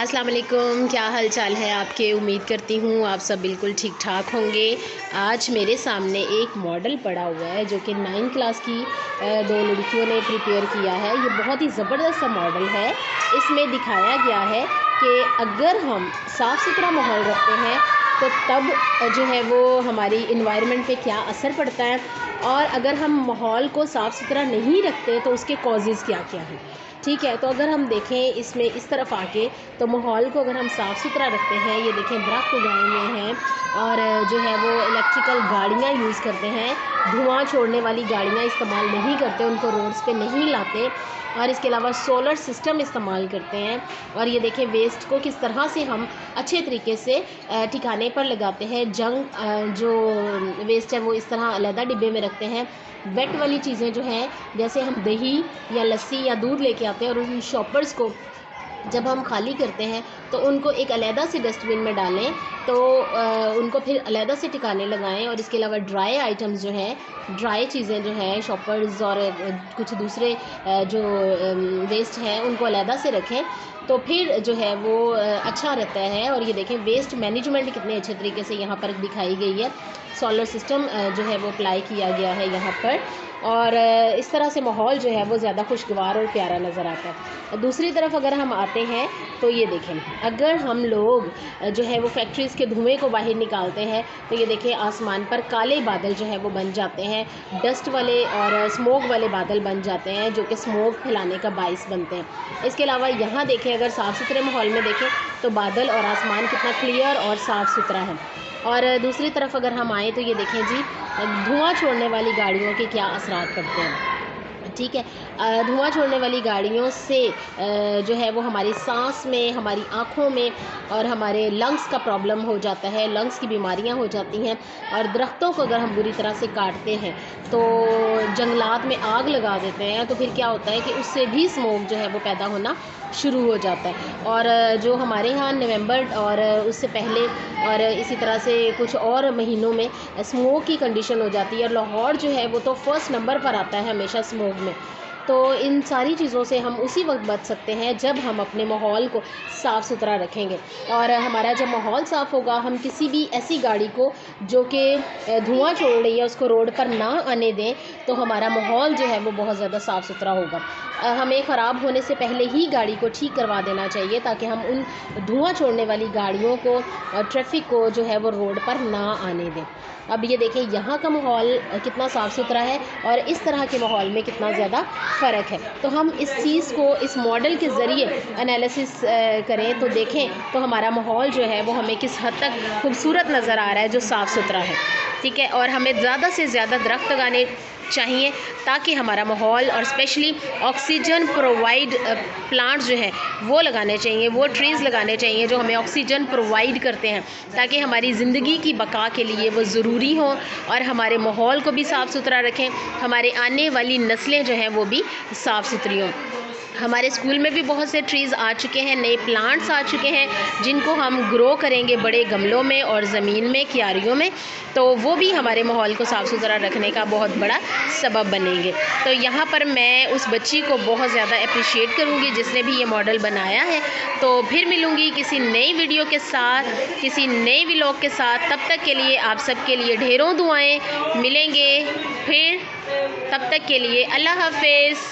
अस्सलाम वालेकुम, क्या हाल चाल है आपके। उम्मीद करती हूँ आप सब बिल्कुल ठीक ठाक होंगे। आज मेरे सामने एक मॉडल पड़ा हुआ है जो कि 9th क्लास की दो लड़कियों ने प्रिपेयर किया है। ये बहुत ही ज़बरदस्त सा मॉडल है। इसमें दिखाया गया है कि अगर हम साफ़ सुथरा माहौल रखते हैं तो तब जो है वो हमारी इन्वायरमेंट पे क्या असर पड़ता है, और अगर हम माहौल को साफ़ सुथरा नहीं रखते तो उसके कॉजेज़ क्या क्या हैं। ठीक है, तो अगर हम देखें इसमें इस तरफ आके, तो माहौल को अगर हम साफ़ सुथरा रखते हैं, ये देखें दरख्त उगाए हुए हैं और जो है वो इलेक्ट्रिकल गाड़ियाँ यूज़ करते हैं, धुआं छोड़ने वाली गाड़ियाँ इस्तेमाल नहीं करते, उनको रोड्स पे नहीं लाते, और इसके अलावा सोलर सिस्टम इस्तेमाल करते हैं। और ये देखें वेस्ट को किस तरह से हम अच्छे तरीके से ठिकाने पर लगाते हैं। जो वेस्ट है वो इस तरह अलग डिब्बे में रखते हैं। वेट वाली चीज़ें जो हैं, जैसे हम दही या लस्सी या दूध लेके आते हैं और उन शॉपर्स को जब हम खाली करते हैं तो उनको एक अलहदा से डस्टबिन में डालें, तो उनको फिर अलहदा से ठिकाने लगाएं। और इसके अलावा ड्राई आइटम्स जो हैं, ड्राई चीज़ें जो हैं, शॉपर्स और कुछ दूसरे जो वेस्ट हैं, उनको अलहदा से रखें, तो फिर जो है वो अच्छा रहता है। और ये देखें वेस्ट मैनेजमेंट कितने अच्छे तरीके से यहाँ पर दिखाई गई है। सोलर सिस्टम जो है वो अप्लाई किया गया है यहाँ पर, और इस तरह से माहौल जो है वो ज़्यादा खुशगवार और प्यारा नज़र आता है। दूसरी तरफ अगर हम आते हैं तो ये देखें, अगर हम लोग जो है वो फैक्ट्रीज़ के धुएं को बाहर निकालते हैं तो ये देखें आसमान पर काले बादल जो है वो बन जाते हैं, डस्ट वाले और स्मोक वाले बादल बन जाते हैं जो कि स्मोक फैलाने का बाइस बनते हैं। इसके अलावा यहाँ देखें, अगर साफ़ सुथरे माहौल में देखें तो बादल और आसमान कितना क्लियर और साफ़ सुथरा है। और दूसरी तरफ अगर हम आएँ तो ये देखें जी, धुआं छोड़ने वाली गाड़ियों के क्या असरात पड़ते हैं। ठीक है, धुआं छोड़ने वाली गाड़ियों से जो है वो हमारी सांस में, हमारी आँखों में और हमारे लंग्स का प्रॉब्लम हो जाता है, लंग्स की बीमारियां हो जाती हैं। और दरख्तों को अगर हम बुरी तरह से काटते हैं तो जंगलात में आग लगा देते हैं, तो फिर क्या होता है कि उससे भी स्मोक जो है वो पैदा होना शुरू हो जाता है। और जो हमारे यहाँ नवंबर और उससे पहले और इसी तरह से कुछ और महीनों में स्मोक की कंडीशन हो जाती है, और लाहौर जो है वो तो फर्स्ट नंबर पर आता है हमेशा स्मोक में। तो इन सारी चीज़ों से हम उसी वक्त बच सकते हैं जब हम अपने माहौल को साफ़ सुथरा रखेंगे। और हमारा जब माहौल साफ़ होगा, हम किसी भी ऐसी गाड़ी को जो कि धुआं छोड़ रही है उसको रोड पर ना आने दें, तो हमारा माहौल जो है वो बहुत ज़्यादा साफ़ सुथरा होगा। हमें ख़राब होने से पहले ही गाड़ी को ठीक करवा देना चाहिए ताकि हम उन धुआं छोड़ने वाली गाड़ियों को और ट्रैफिक को जो है वो रोड पर ना आने दें। अब ये देखें यहाँ का माहौल कितना साफ़ सुथरा है और इस तरह के माहौल में कितना ज़्यादा फ़र्क है। तो हम इस चीज़ को इस मॉडल के ज़रिए एनालिसिस करें तो देखें तो हमारा माहौल जो है वो हमें किस हद तक खूबसूरत नज़र आ रहा है जो साफ़ सुथरा है। ठीक है, और हमें ज़्यादा से ज़्यादा दरख्त लगाने चाहिए ताकि हमारा माहौल और स्पेशली ऑक्सीजन प्रोवाइड प्लांट्स जो हैं वो लगाने चाहिए, वो ट्रीज़ लगाने चाहिए जो हमें ऑक्सीजन प्रोवाइड करते हैं, ताकि हमारी ज़िंदगी की बका के लिए वो ज़रूरी हों और हमारे माहौल को भी साफ़ सुथरा रखें, हमारे आने वाली नस्लें जो हैं वो भी साफ़ सुथरी हों। हमारे स्कूल में भी बहुत से ट्रीज़ आ चुके हैं, नए प्लांट्स आ चुके हैं जिनको हम ग्रो करेंगे बड़े गमलों में और ज़मीन में, क्यारियों में, तो वो भी हमारे माहौल को साफ़ सुथरा रखने का बहुत बड़ा सबब बनेंगे। तो यहाँ पर मैं उस बच्ची को बहुत ज़्यादा अप्रिशिएट करूँगी जिसने भी ये मॉडल बनाया है। तो फिर मिलूँगी किसी नई वीडियो के साथ, किसी नए व्लॉग के साथ। तब तक के लिए आप सबके लिए ढेरों दुआएँ। मिलेंगे फिर, तब तक के लिए अल्लाह हाफ़िज़।